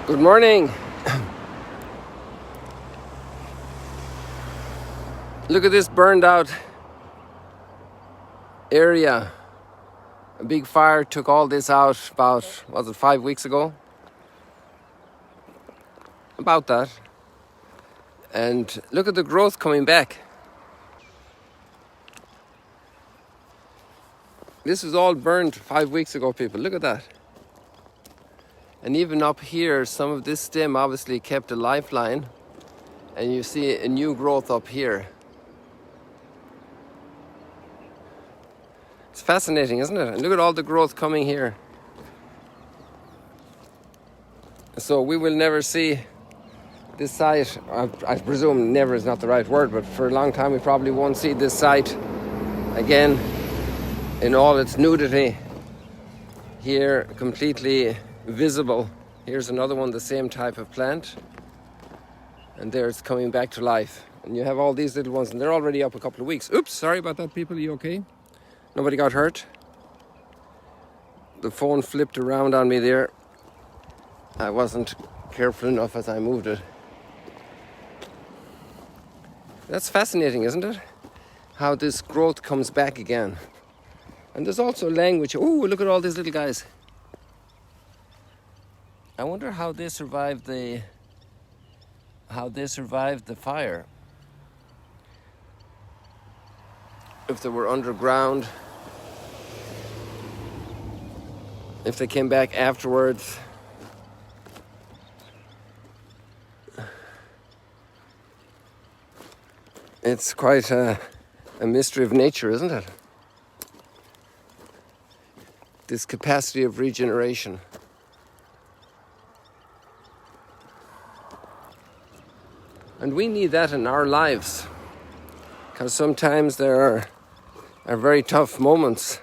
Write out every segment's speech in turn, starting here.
Good morning. Look at this burned out area. A big fire took all this out about, was it 5 weeks ago? About that. And look at the growth coming back. This was all burned 5 weeks ago, people. Look at that. And even up here, some of this stem obviously kept a lifeline. And you see a new growth up here. It's fascinating, isn't it? And look at all the growth coming here. So we will never see this site. I presume never is not the right word, but for a long time we probably won't see this site again in all its nudity. Here, completely visible. Here's another one, the same type of plant. And there it's coming back to life. And you have all these little ones, and they're already up a couple of weeks. Oops, sorry about that, people. Are you okay? Nobody got hurt? The phone flipped around on me there. I wasn't careful enough as I moved it. That's fascinating, isn't it? How this growth comes back again. And there's also language. Oh, look at all these little guys. I wonder how they survived the fire. If they were underground, if they came back afterwards. It's quite a mystery of nature, isn't it? This capacity of regeneration. And we need that in our lives, because sometimes there are very tough moments,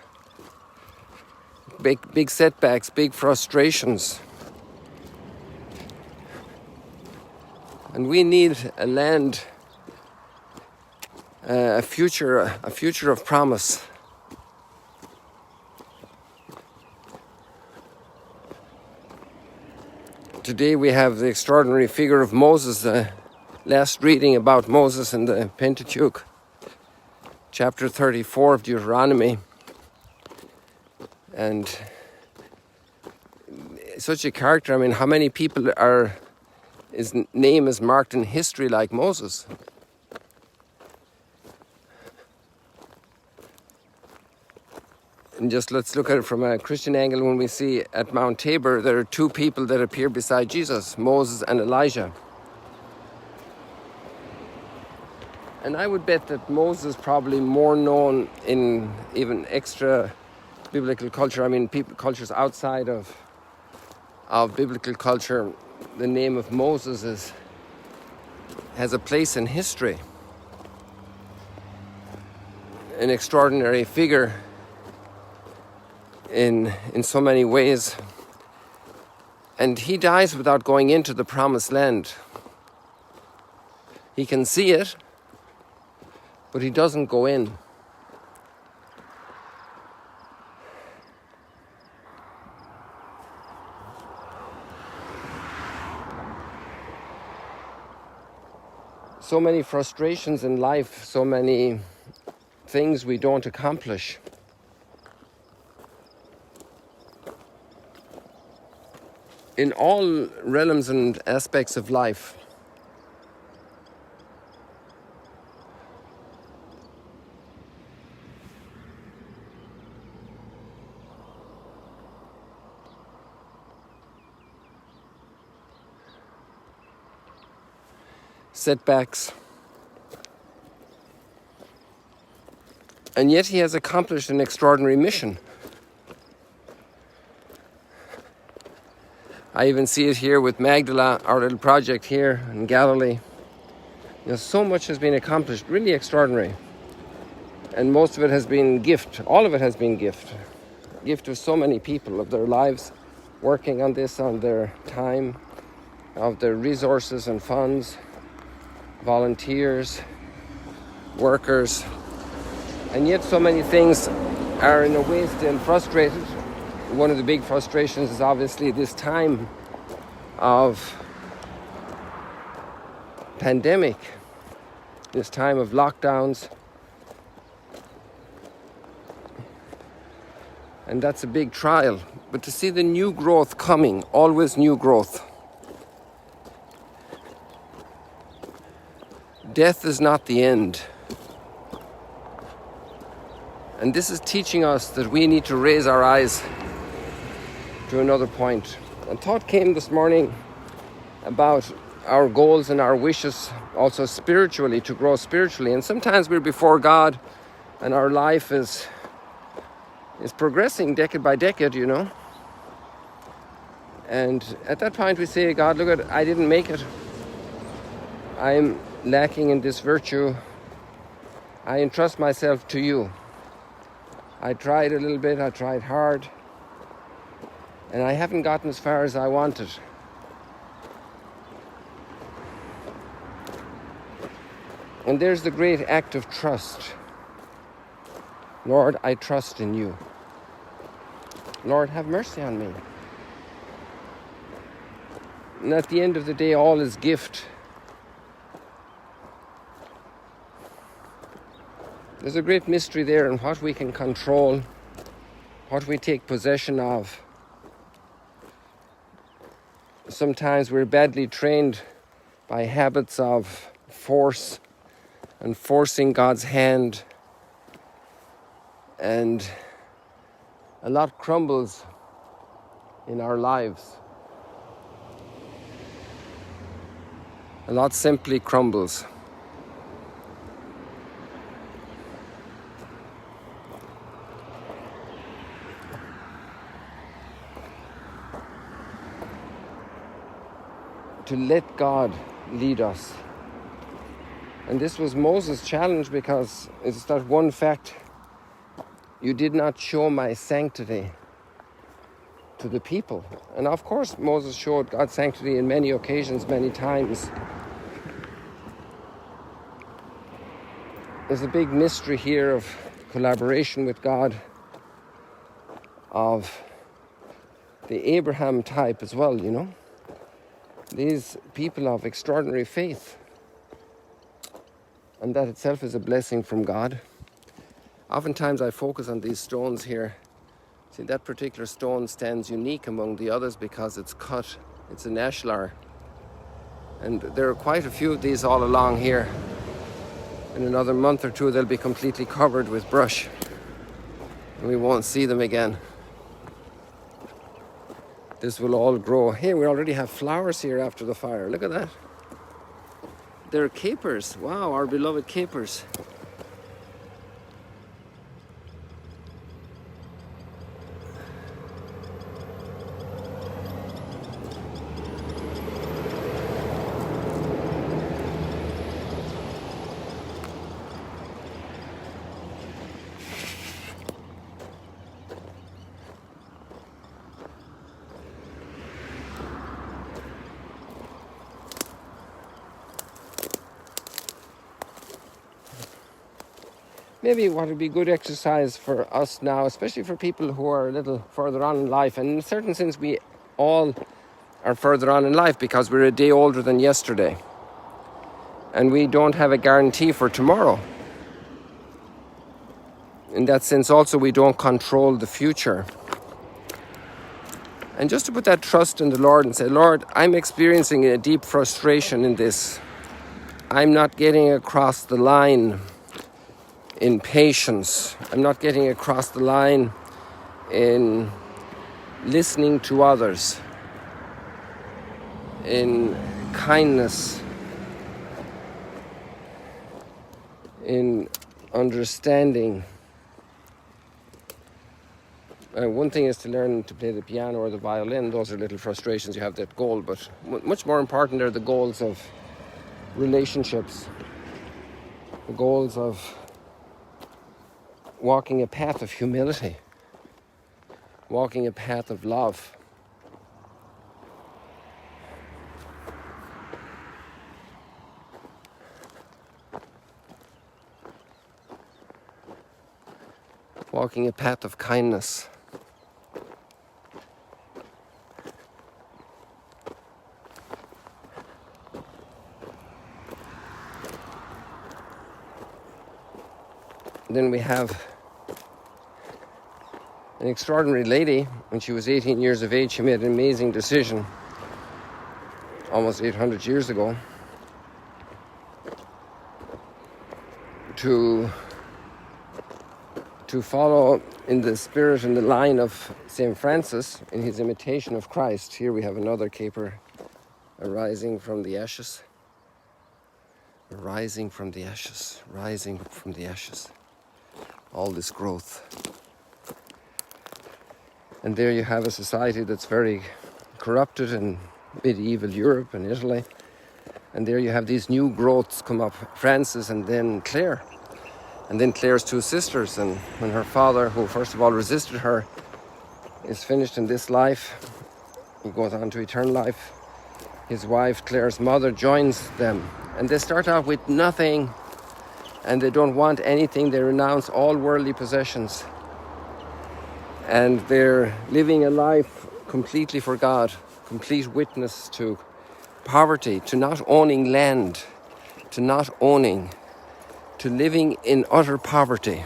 big setbacks, big frustrations. And we need a land, a future of promise. Today we have the extraordinary figure of Moses, the last reading about Moses in the Pentateuch, chapter 34 of Deuteronomy. And such a character. I mean, how many people his name is marked in history like Moses? And just let's look at it from a Christian angle. When we see at Mount Tabor, there are two people that appear beside Jesus, Moses and Elijah. And I would bet that Moses probably more known in even extra biblical culture. I mean, cultures outside of biblical culture, the name of Moses has a place in history. An extraordinary figure in so many ways. And he dies without going into the promised land. He can see it, but he doesn't go in. So many frustrations in life, so many things we don't accomplish. In all realms and aspects of life. Setbacks. And yet he has accomplished an extraordinary mission. I even see it here with Magdala, our little project here in Galilee. You know, so much has been accomplished, really extraordinary. And most of it has been gift. All of it has been gift. Gift of so many people, of their lives, working on this, on their time, of their resources and funds, volunteers, workers. And yet so many things are in a way still frustrated. One of the big frustrations is obviously this time of pandemic, this time of lockdowns. And that's a big trial. But to see the new growth coming, always new growth. Death is not the end. And this is teaching us that we need to raise our eyes to another point. A thought came this morning about our goals and our wishes, also spiritually, to grow spiritually. And sometimes we're before God and our life is progressing decade by decade, you know. And at that point we say, God, look at, I didn't make it. I'm lacking in this virtue. I entrust myself to you. I tried a little bit, I tried hard, and I haven't gotten as far as I wanted. And there's the great act of trust. Lord, I trust in you. Lord, have mercy on me. And at the end of the day, all is gift. There's a great mystery there in what we can control, what we take possession of. Sometimes we're badly trained by habits of force and forcing God's hand, and a lot crumbles in our lives. A lot simply crumbles. To let God lead us. And this was Moses' challenge, because it's that one fact: you did not show my sanctity to the people. And of course Moses showed God's sanctity in many occasions, many times. There's a big mystery here of collaboration with God, of the Abraham type as well, you know. These people of extraordinary faith. And that itself is a blessing from God. Oftentimes I focus on these stones here. See, that particular stone stands unique among the others because it's cut. It's an ashlar. And there are quite a few of these all along here. In another month or two, they'll be completely covered with brush. And we won't see them again. This will all grow. Hey, we already have flowers here after the fire. Look at that. They're capers. Wow, our beloved capers. Maybe what would be good exercise for us now, especially for people who are a little further on in life, and in a certain sense we all are further on in life because we're a day older than yesterday. And we don't have a guarantee for tomorrow. In that sense also, we don't control the future. And just to put that trust in the Lord and say, Lord, I'm experiencing a deep frustration in this. I'm not getting across the line in patience. I'm not getting across the line in listening to others, in kindness, in understanding. One thing is to learn to play the piano or the violin. Those are little frustrations, you have that goal, but much more important are the goals of relationships, the goals of walking a path of humility, walking a path of love. Walking a path of kindness. then we have an extraordinary lady. When she was 18 years of age, she made an amazing decision almost 800 years ago to follow in the spirit and the line of St. Francis in his imitation of Christ. Here we have another caper arising from the ashes. Rising from the ashes, rising from the ashes. All this growth. And there you have a society that's very corrupted in medieval Europe and Italy. And there you have these new growths come up, Francis and then Clare. And then Clare's two sisters. And when her father, who first of all resisted her, is finished in this life, he goes on to eternal life. His wife, Clare's mother, joins them. And they start out with nothing, and they don't want anything. They renounce all worldly possessions. And they're living a life completely for God, complete witness to poverty, to not owning land, to not owning, to living in utter poverty,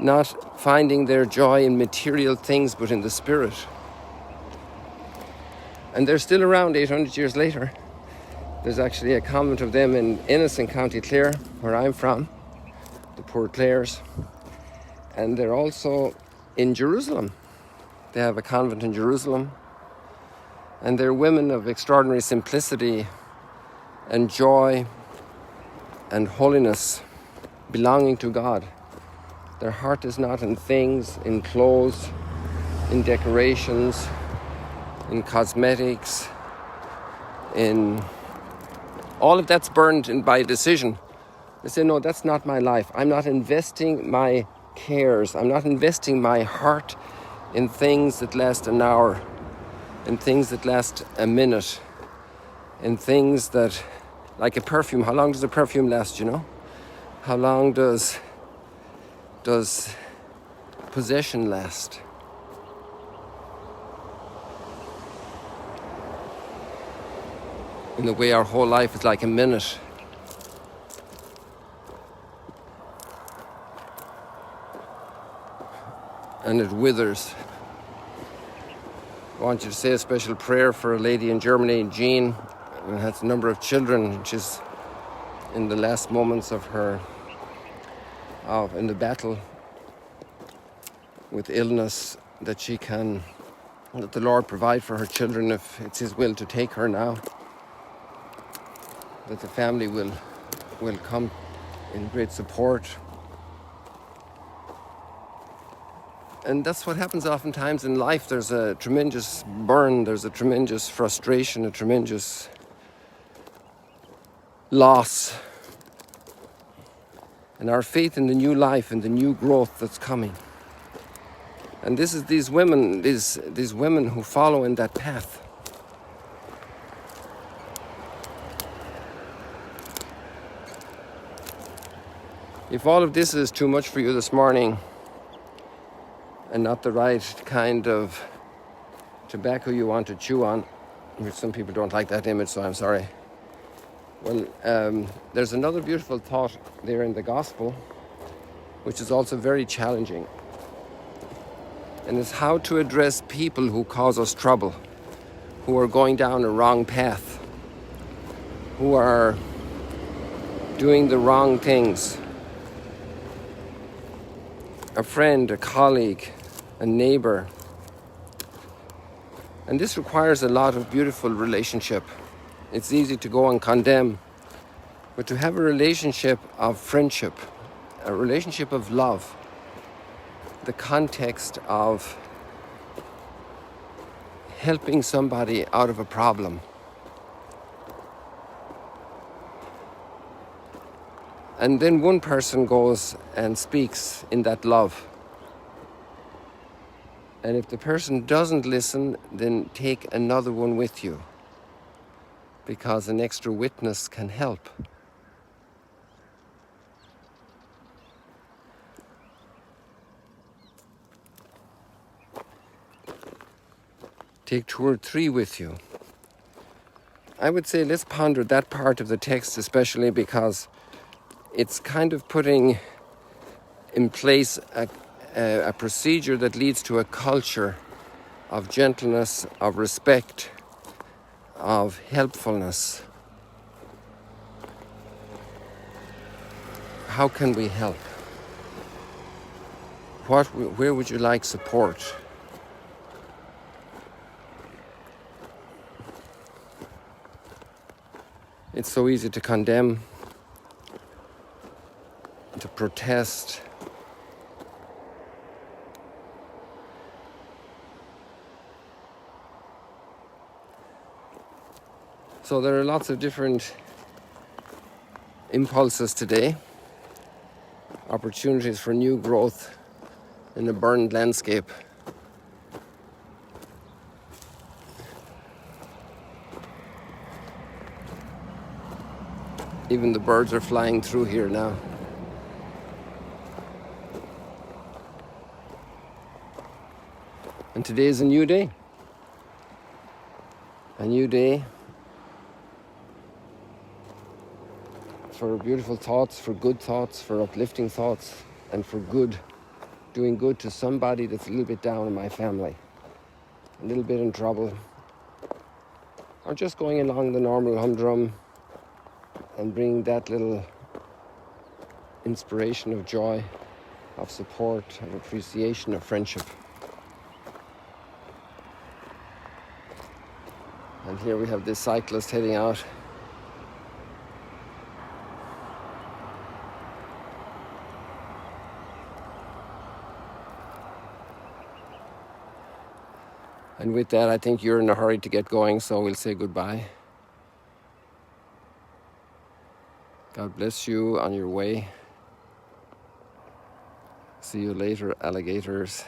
not finding their joy in material things but in the spirit. And they're still around 800 years later. There's actually a convent of them in Ennis in County Clare, where I'm from, the Poor Clares. And they're also in Jerusalem. They have a convent in Jerusalem. And they're women of extraordinary simplicity and joy and holiness, belonging to God. Their heart is not in things, in clothes, in decorations, in cosmetics, in all of that's burned in by decision. They say, no, that's not my life. I'm not investing my cares. I'm not investing my heart in things that last an hour, in things that last a minute, in things that, like a perfume. How long does a perfume last, you know? How long does possession last? In the way our whole life is like a minute. And it withers. I want you to say a special prayer for a lady in Germany, Jean, who has a number of children. She's in the last moments of her, in the battle with illness, that the Lord provide for her children if it's His will to take her now. That the family will come in great support. And that's what happens oftentimes in life. There's a tremendous burn, there's a tremendous frustration, a tremendous loss. And our faith in the new life and the new growth that's coming. And this is these women who follow in that path. If all of this is too much for you this morning and not the right kind of tobacco you want to chew on, which some people don't like that image, so I'm sorry. Well, there's another beautiful thought there in the gospel, which is also very challenging. And it's how to address people who cause us trouble, who are going down a wrong path, who are doing the wrong things. A friend, a colleague, a neighbor. And this requires a lot of beautiful relationship. It's easy to go and condemn, but to have a relationship of friendship, a relationship of love, the context of helping somebody out of a problem. And then one person goes and speaks in that love. And if the person doesn't listen, then take another one with you, because an extra witness can help. Take 2 or 3 with you. I would say let's ponder that part of the text especially, because it's kind of putting in place a procedure that leads to a culture of gentleness, of respect, of helpfulness. How can we help? Where would you like support? It's so easy to condemn, to protest. So there are lots of different impulses today, opportunities for new growth in a burned landscape. Even the birds are flying through here now. And today is a new day. A new day for beautiful thoughts, for good thoughts, for uplifting thoughts, and for doing good to somebody that's a little bit down in my family, a little bit in trouble, or just going along the normal humdrum and bringing that little inspiration of joy, of support, of appreciation, of friendship. And here we have this cyclist heading out. And with that, I think you're in a hurry to get going, so we'll say goodbye. God bless you on your way. See you later, alligators.